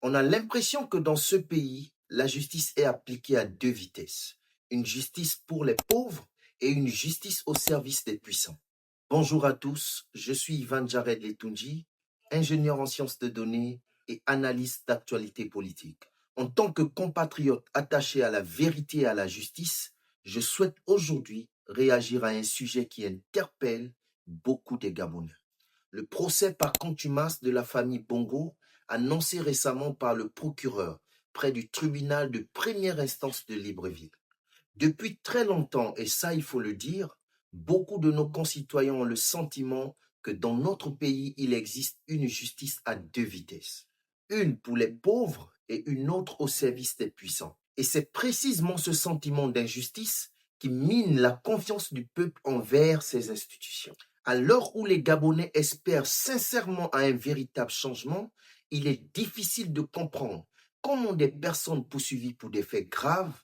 On a l'impression que dans ce pays, la justice est appliquée à deux vitesses. Une justice pour les pauvres et une justice au service des puissants. Bonjour à tous, je suis Ivan Jared Letunji, ingénieur en sciences de données et analyste d'actualité politique. En tant que compatriote attaché à la vérité et à la justice, je souhaite aujourd'hui réagir à un sujet qui interpelle beaucoup des Gabonais. Le procès par contumace de la famille Bongo, annoncé récemment par le procureur près du tribunal de première instance de Libreville. Depuis très longtemps, et ça il faut le dire, beaucoup de nos concitoyens ont le sentiment que dans notre pays, il existe une justice à deux vitesses. Une pour les pauvres et une autre au service des puissants. Et c'est précisément ce sentiment d'injustice qui mine la confiance du peuple envers ces institutions. À l'heure où les Gabonais espèrent sincèrement à un véritable changement, il est difficile de comprendre comment des personnes poursuivies pour des faits graves,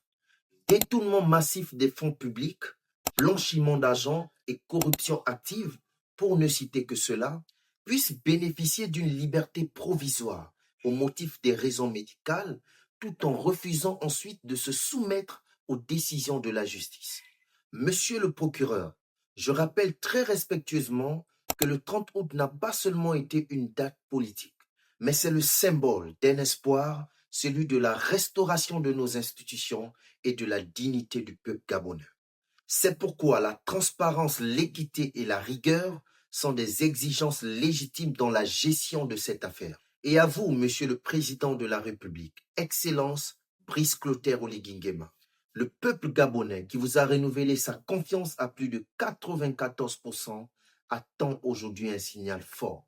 détournement massif des fonds publics, blanchiment d'argent et corruption active, pour ne citer que cela, puissent bénéficier d'une liberté provisoire au motif des raisons médicales, tout en refusant ensuite de se soumettre aux décisions de la justice. Monsieur le procureur, je rappelle très respectueusement que le 30 août n'a pas seulement été une date politique, mais c'est le symbole d'un espoir, celui de la restauration de nos institutions et de la dignité du peuple gabonais. C'est pourquoi la transparence, l'équité et la rigueur sont des exigences légitimes dans la gestion de cette affaire. Et à vous, Monsieur le Président de la République, Excellence Brice Clotaire Oligui Nguema, le peuple gabonais qui vous a renouvelé sa confiance à plus de 94% attend aujourd'hui un signal fort.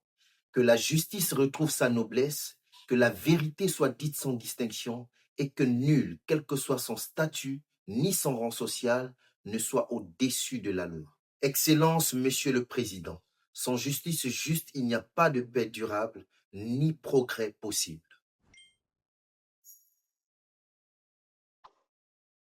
Que la justice retrouve sa noblesse, que la vérité soit dite sans distinction et que nul, quel que soit son statut ni son rang social, ne soit au-dessus de la loi. Excellence, Monsieur le Président, sans justice juste, il n'y a pas de paix durable ni progrès possible.